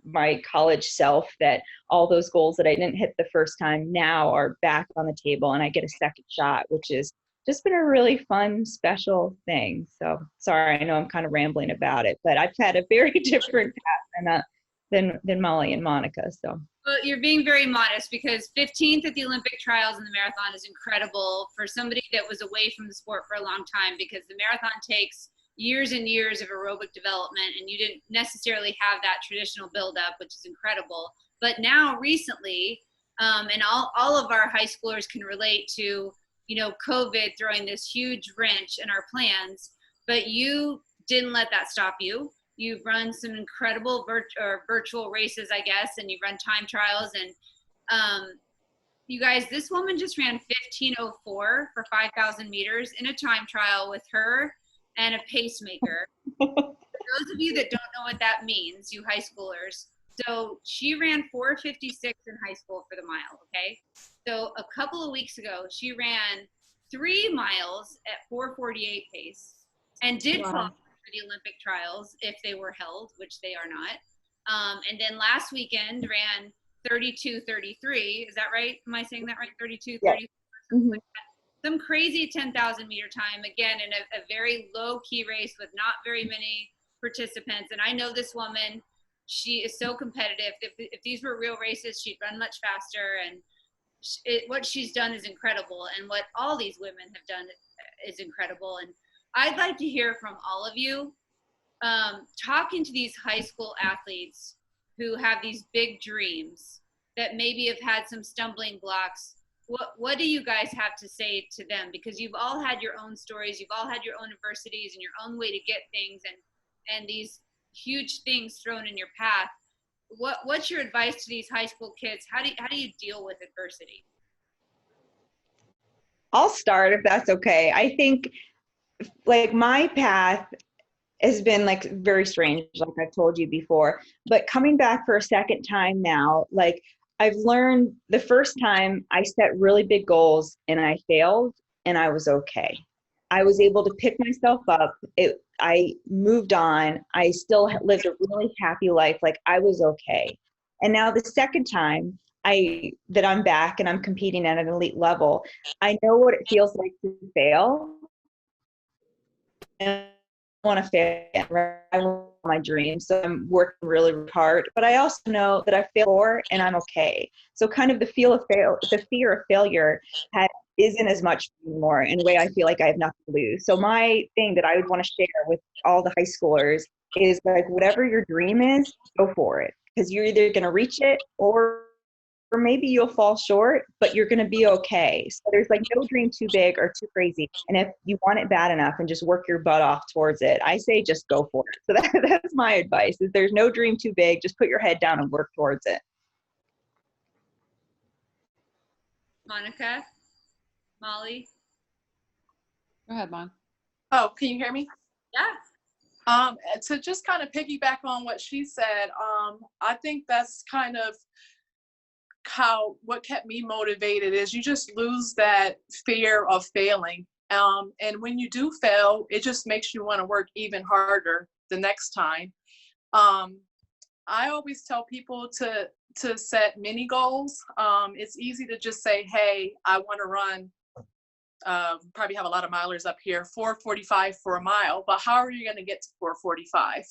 my college self, that all those goals that I didn't hit the first time now are back on the table, and I get a second shot, which is just been a really fun, special thing. So sorry, I know I'm kind of rambling about it, but I've had a very different path than Molly and Monica. So. Well, you're being very modest, because 15th at the Olympic trials in the marathon is incredible for somebody that was away from the sport for a long time, because the marathon takes years and years of aerobic development, and you didn't necessarily have that traditional buildup, which is incredible. But now recently, and all of our high schoolers can relate to, COVID throwing this huge wrench in our plans, but you didn't let that stop you. You've run some incredible virtual races, I guess, and you've run time trials. And you guys, this woman just ran 15:04 for 5,000 meters in a time trial with her and a pacemaker. For those of you that don't know what that means, you high schoolers, so she ran 4:56 in high school for the mile, okay? So a couple of weeks ago, she ran 3 miles at 4:48 pace and did qualify for the Olympic trials if they were held, which they are not. And then last weekend ran 32:33. Is that right? Am I saying that right? 32:33. Yeah. Mm-hmm. Like some crazy 10,000 meter time, again, in a very low key race with not very many participants. And I know this woman she is so competitive. If these were real races, she'd run much faster. And what she's done is incredible. And what all these women have done is incredible. And I'd like to hear from all of you, talking to these high school athletes who have these big dreams that maybe have had some stumbling blocks. What do you guys have to say to them? Because you've all had your own stories, you've all had your own adversities and your own way to get things, and these huge things thrown in your path. What's your advice to these high school kids? How do you deal with adversity? I'll start if that's okay. I think like my path has been like very strange, like I've told you before, but coming back for a second time now, like I've learned the first time I set really big goals and I failed and I was okay. I was able to pick myself up. I moved on. I still lived a really happy life. Like I was okay. And now the second time that I'm back and I'm competing at an elite level, I know what it feels like to fail. And I want to fail. I want my dreams. So I'm working really hard. But I also know that I failed before and I'm okay. So kind of the fear of failure isn't as much anymore. In a way, I feel like I have nothing to lose. So my thing that I would want to share with all the high schoolers is like, whatever your dream is, go for it. Because you're either going to reach it or maybe you'll fall short, but you're going to be okay. So there's like no dream too big or too crazy. And if you want it bad enough and just work your butt off towards it, I say just go for it. So that's my advice. Is there's no dream too big. Just put your head down and work towards it. Monica? Molly? Go ahead, Mon. Oh, can you hear me? Yeah. To just kind of piggyback on what she said, I think that's kind of what kept me motivated is you just lose that fear of failing. And when you do fail, it just makes you want to work even harder the next time. I always tell people to set mini goals. It's easy to just say, hey, I want to run, probably have a lot of milers up here, 4:45 for a mile, but how are you going to get to 4:45?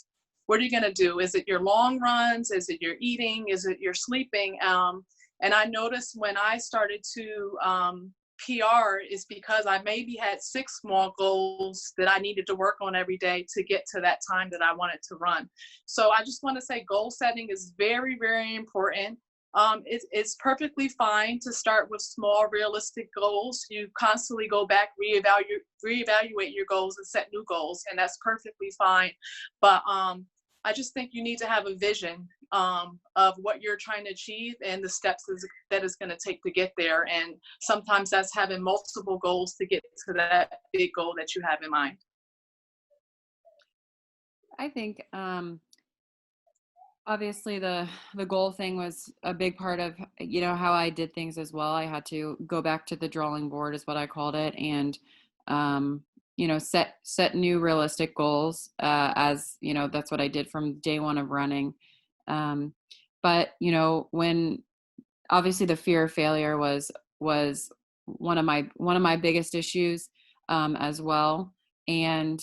What are you going to do? Is it your long runs? Is it your eating? Is it your sleeping? And I noticed when I started to PR is because I maybe had 6 small goals that I needed to work on every day to get to that time that I wanted to run. So I just want to say goal setting is very, very important. It's perfectly fine to start with small, realistic goals. You constantly go back, reevaluate your goals and set new goals, and that's perfectly fine. But I just think you need to have a vision of what you're trying to achieve and the steps that it's going to take to get there. And sometimes that's having multiple goals to get to that big goal that you have in mind. I think obviously the goal thing was a big part of, how I did things as well. I had to go back to the drawing board is what I called it. And, set new realistic goals, as, that's what I did from day one of running. But, when obviously the fear of failure was one of my biggest issues, as well. And,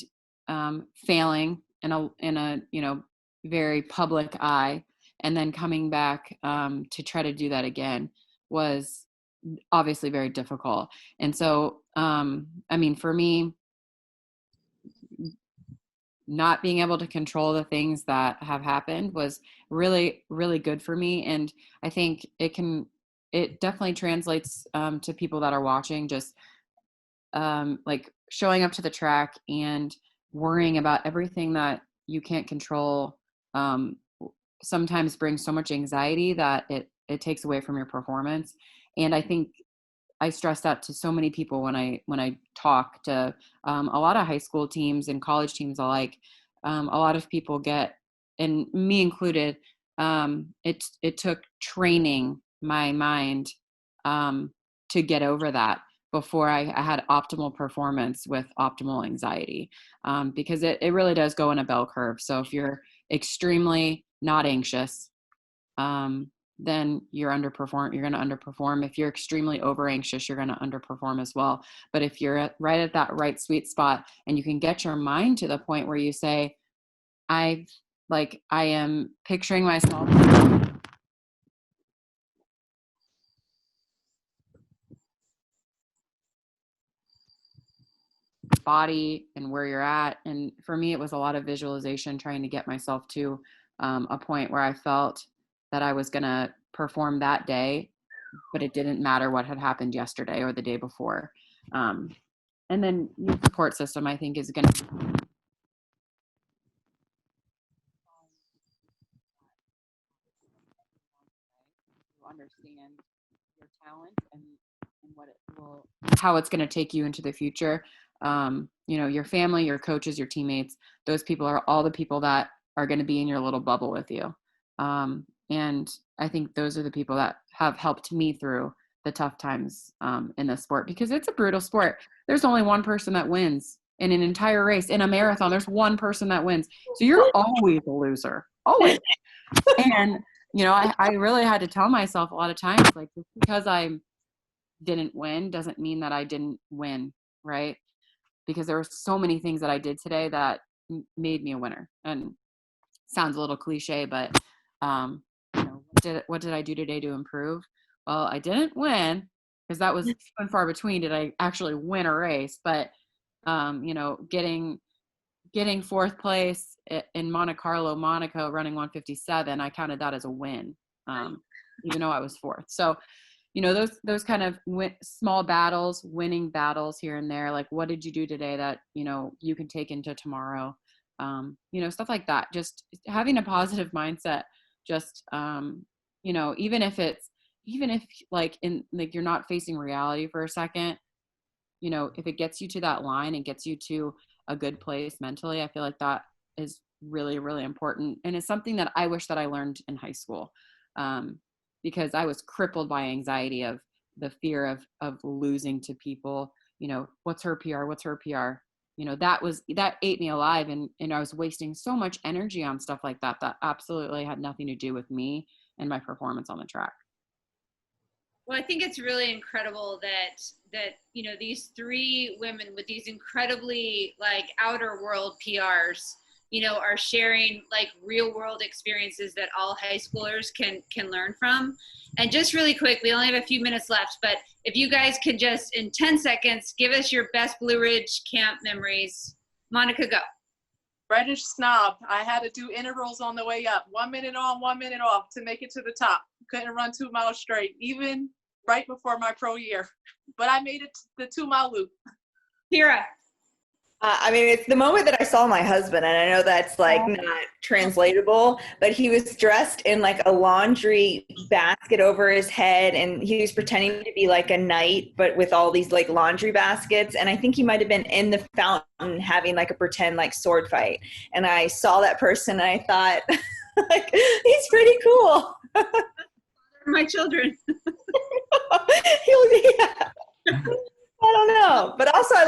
failing in a very public eye, and then coming back to try to do that again was obviously very difficult. And so, for me, not being able to control the things that have happened was really, really good for me. And I think it definitely translates to people that are watching, just like showing up to the track and worrying about everything that you can't control sometimes brings so much anxiety that it takes away from your performance. And I think I stress that to so many people when I talk to a lot of high school teams and college teams alike. A lot of people get, and me included, it took training my mind to get over that before I had optimal performance with optimal anxiety, because it really does go in a bell curve. So if you're extremely not anxious, then you're going to underperform. If you're extremely over anxious, you're going to underperform as well. But if you're right at that right sweet spot and you can get your mind to the point where you say, I've like I am picturing myself body and where you're at. And for me, it was a lot of visualization, trying to get myself to a point where I felt that I was going to perform that day, but it didn't matter what had happened yesterday or the day before. And then your support system, I think, is going to understand your talent and what it will, how it's going to take you into the future. You know, your family, your coaches, your teammates, those people are all the people that are going to be in your little bubble with you. And I think those are the people that have helped me through the tough times in the sport, because it's a brutal sport. There's only one person that wins in an entire race. In a marathon, there's one person that wins. So you're always a loser, always. And, you know, I really had to tell myself a lot of times, like, just because I didn't win doesn't mean that I didn't win, right? Because there were so many things that I did today that made me a winner. And sounds a little cliche, but you know, what did I do today to improve? Well, I didn't win, because that was few and far between. Did I actually win a race? But you know, getting fourth place in Monte Carlo, Monaco, running 157, I counted that as a win, even though I was fourth. So, you know, those kind of small battles, winning battles here and there, like, what did you do today that, you know, you can take into tomorrow? You know, stuff like that. Just having a positive mindset, just, you know, even if like you're not facing reality for a second, you know, if it gets you to that line and gets you to a good place mentally, I feel like that is really, really important. And it's something that I wish that I learned in high school, because I was crippled by anxiety of the fear of losing to people. You know, what's her PR? What's her PR? You know, that ate me alive. And I was wasting so much energy on stuff like that absolutely had nothing to do with me and my performance on the track. Well, I think it's really incredible that you know, these three women with these incredibly like outer world PRs, you know, are sharing like real world experiences that all high schoolers can learn from. And just really quick, we only have a few minutes left, but if you guys could just in 10 seconds give us your best Blue Ridge camp memories. Monica, go. Reddish snob. I had to do intervals on the way up. 1 minute on, 1 minute off to make it to the top. Couldn't run 2 miles straight, even right before my pro year. But I made it the 2 mile loop. Keira. I mean, it's the moment that I saw my husband, and I know that's like not translatable, but he was dressed in like a laundry basket over his head, and he was pretending to be like a knight, but with all these like laundry baskets. And I think he might have been in the fountain having like a pretend like sword fight. And I saw that person, and I thought, like, he's pretty cool. My children. Yeah. I don't know, but also I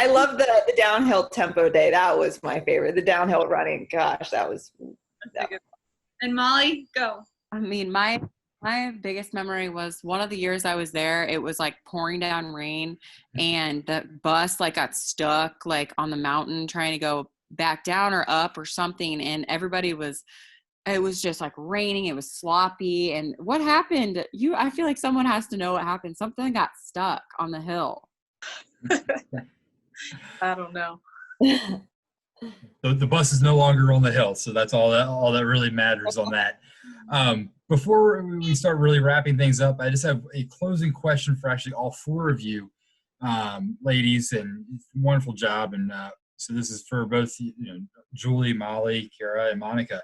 love the downhill tempo day. That was my favorite. The downhill running. Gosh, that was. And Molly, go. I mean, my biggest memory was one of the years I was there. It was like pouring down rain, and the bus like got stuck like on the mountain trying to go back down or up or something, and it was just like raining. It was sloppy. And what happened? I feel like someone has to know what happened. Something got stuck on the hill. I don't know. The bus is no longer on the hill, so that's all that really matters on that. Before we start really wrapping things up, I just have a closing question for actually all four of you, ladies, and wonderful job. And so this is for both, Julie, Molly, Keira, and Monica.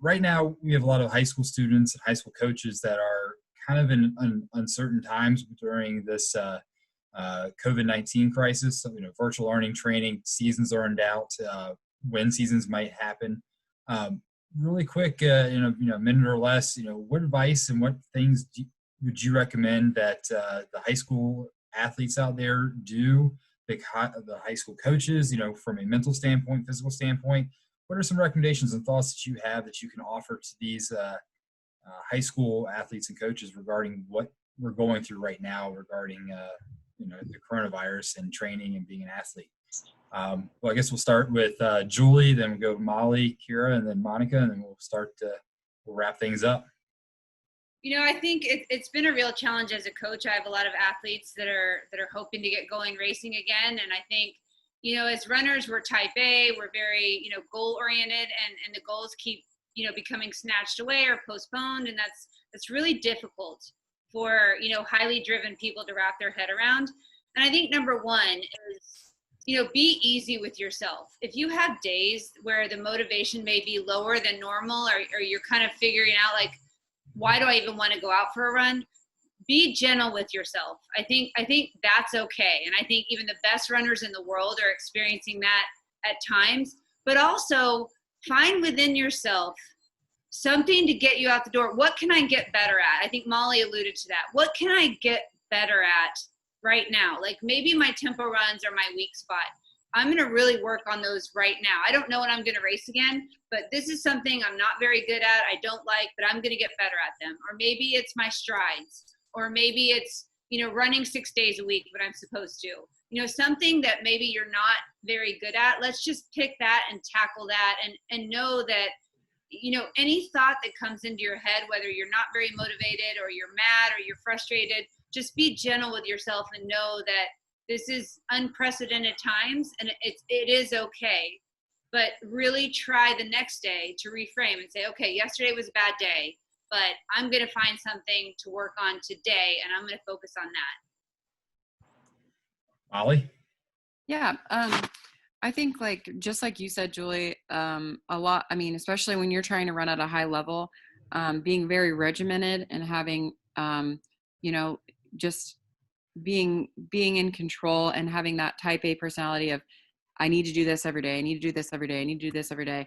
Right now, we have a lot of high school students and high school coaches that are kind of in uncertain times during this COVID-19 crisis. So, virtual learning, training, seasons are in doubt. When seasons might happen. Really quick, a minute or less. What advice and what things would you recommend that the high school athletes out there do? The high school coaches, from a mental standpoint, physical standpoint. What are some recommendations and thoughts that you have that you can offer to these high school athletes and coaches regarding what we're going through right now regarding the coronavirus and training and being an athlete? Well, I guess we'll start with Julie, then we'll go Molly, Keira, and then Monica, and then we'll wrap things up. I think it's been a real challenge as a coach. I have a lot of athletes that are hoping to get going racing again. And I think, as runners, we're type A, we're very, goal oriented, and the goals keep, becoming snatched away or postponed. And that's really difficult for, highly driven people to wrap their head around. And I think number one is, be easy with yourself. If you have days where the motivation may be lower than normal, or you're kind of figuring out like, why do I even want to go out for a run? Be gentle with yourself. I think that's okay. And I think even the best runners in the world are experiencing that at times, but also find within yourself something to get you out the door. What can I get better at? I think Molly alluded to that. What can I get better at right now? Like maybe my tempo runs are my weak spot. I'm going to really work on those right now. I don't know when I'm going to race again, but this is something I'm not very good at. I don't like, but I'm going to get better at them. Or maybe it's my strides, or maybe it's, running 6 days a week when I'm supposed to, something that maybe you're not very good at. Let's just pick that and tackle that and know that, any thought that comes into your head, whether you're not very motivated or you're mad or you're frustrated, just be gentle with yourself and know that this is unprecedented times, and it is okay. But really try the next day to reframe and say, okay, yesterday was a bad day, but I'm going to find something to work on today, and I'm going to focus on that. Molly? Yeah. I think just like you said, Julie, a lot, especially when you're trying to run at a high level, being very regimented and having, just being in control and having that type A personality of, I need to do this every day. I need to do this every day. I need to do this every day.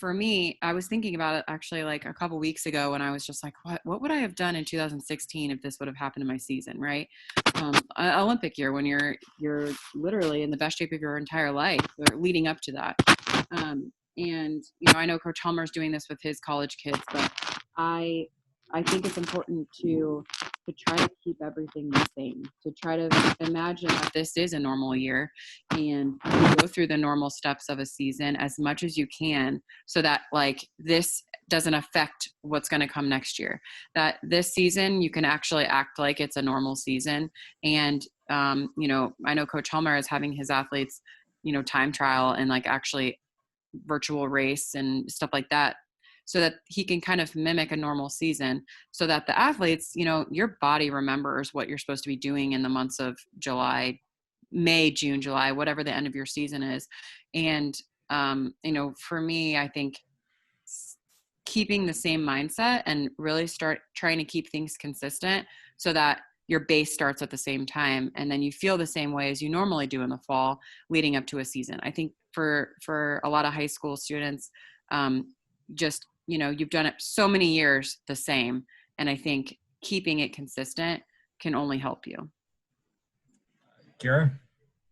For me, I was thinking about it actually like a couple weeks ago when I was just like, what would I have done in 2016 if this would have happened in my season, right? Olympic year, when you're literally in the best shape of your entire life, or leading up to that. And I know Coach Helmer's doing this with his college kids, but I think it's important to try to keep everything the same, to try to imagine that this is a normal year and go through the normal steps of a season as much as you can, so that this doesn't affect what's going to come next year. That this season you can actually act like it's a normal season. And, I know Coach Helmer is having his athletes, time trial and actually virtual race and stuff like that, so that he can kind of mimic a normal season, so that the athletes, your body remembers what you're supposed to be doing in the months of July, May, June, July, whatever the end of your season is. And, for me, I think keeping the same mindset and really start trying to keep things consistent, so that your base starts at the same time and then you feel the same way as you normally do in the fall leading up to a season. I think for a lot of high school students, just, you've done it so many years the same. And I think keeping it consistent can only help you. Keira?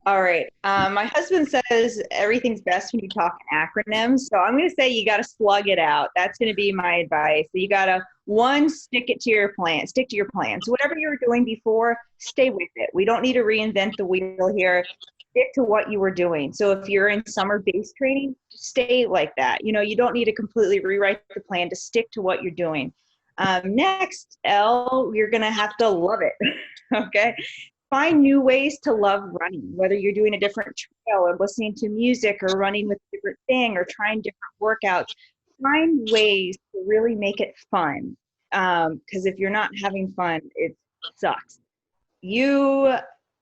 All right. My husband says everything's best when you talk in acronyms. So I'm going to say you got to slug it out. That's going to be my advice. So you got to, stick to your plan. So whatever you were doing before, stay with it. We don't need to reinvent the wheel here. Stick to what you were doing. So if you're in summer base training, stay like that. You don't need to completely rewrite the plan, to stick to what you're doing. Next, L, you're going to have to love it. Okay. Find new ways to love running, whether you're doing a different trail or listening to music or running with a different thing or trying different workouts. Find ways to really make it fun. Because if you're not having fun, it sucks. You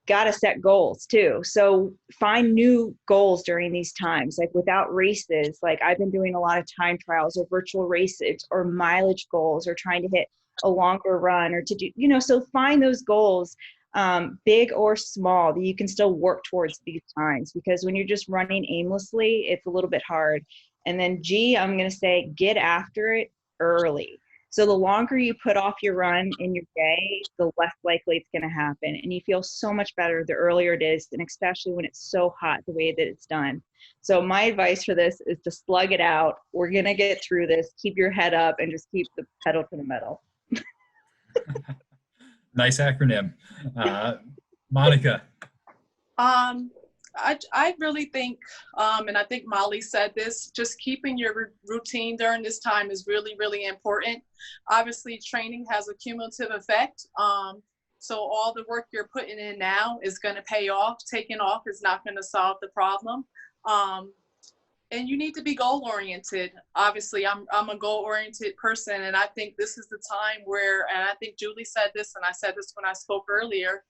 got to set goals too. So find new goals during these times, without races. I've been doing a lot of time trials or virtual races or mileage goals or trying to hit a longer run or to do, so find those goals, big or small, that you can still work towards these times, because when you're just running aimlessly, it's a little bit hard. And then G, I'm going to say, get after it early. So the longer you put off your run in your day, the less likely it's going to happen. And you feel so much better the earlier it is, and especially when it's so hot the way that it's done. So my advice for this is to slug it out. We're going to get through this. Keep your head up and just keep the pedal to the metal. Nice acronym. Monica? I really think, and I think Molly said this, just keeping your routine during this time is really, really important. Obviously, training has a cumulative effect. So all the work you're putting in now is going to pay off. Taking off is not going to solve the problem. And you need to be goal oriented. Obviously, I'm a goal oriented person, and I think this is the time where, and I think Julie said this, and I said this when I spoke earlier,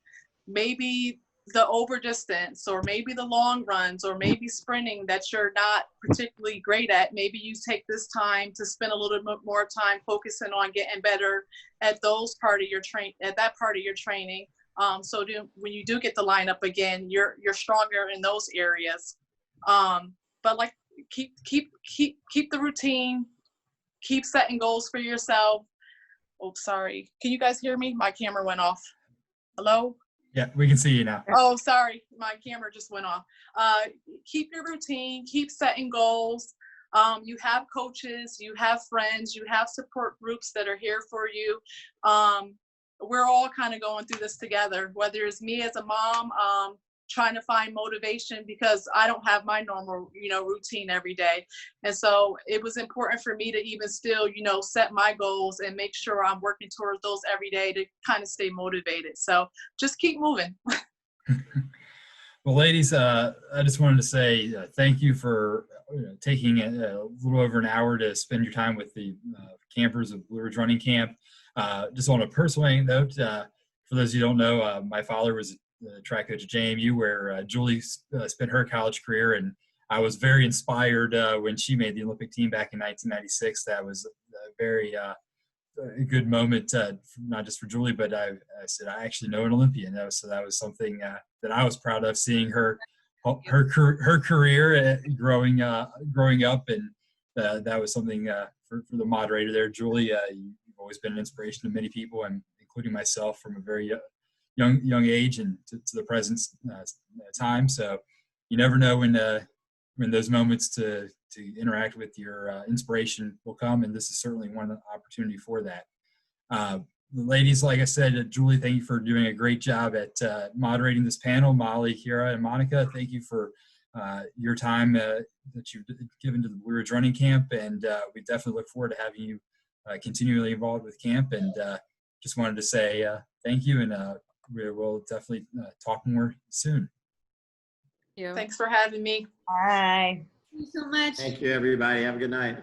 maybe the over distance, or maybe the long runs, or maybe sprinting that you're not particularly great at, maybe you take this time to spend a little bit more time focusing on getting better at those part of your that part of your training. So when you do get the lineup again, you're stronger in those areas. But like, keep the routine, keep setting goals for yourself. Oh, sorry. Can you guys hear me? My camera went off. Hello? Yeah, we can see you now. Oh, sorry. My camera just went off. Keep your routine, keep setting goals. You have coaches, you have friends, you have support groups that are here for you. We're all kind of going through this together, whether it's me as a mom, trying to find motivation because I don't have my normal, routine every day. And so it was important for me to even still, set my goals and make sure I'm working towards those every day to kind of stay motivated. So just keep moving. Well, ladies, I just wanted to say thank you for taking a little over an hour to spend your time with the campers of Blue Ridge Running Camp. Just on a personal note, for those of you who don't know, my father was the track coach at JMU, where Julie spent her college career, and I was very inspired when she made the Olympic team back in 1996. That was a very a good moment, not just for Julie, but I said I actually know an Olympian. So that was something that I was proud of, seeing her career growing up, and that was something for the moderator there, Julie. You've always been an inspiration to many people, and including myself, from a very young age and to the present time. So you never know when those moments to interact with your inspiration will come, and this is certainly one opportunity for that. Ladies, like I said, Julie, thank you for doing a great job at moderating this panel. Molly, Keira, and Monica, thank you for your time that you've given to the Blue Ridge Running Camp, and we definitely look forward to having you continually involved with camp. And just wanted to say thank you, and we will definitely talk more soon. Thanks for having me. Bye. Thank you so much. Thank you, everybody. Have a good night.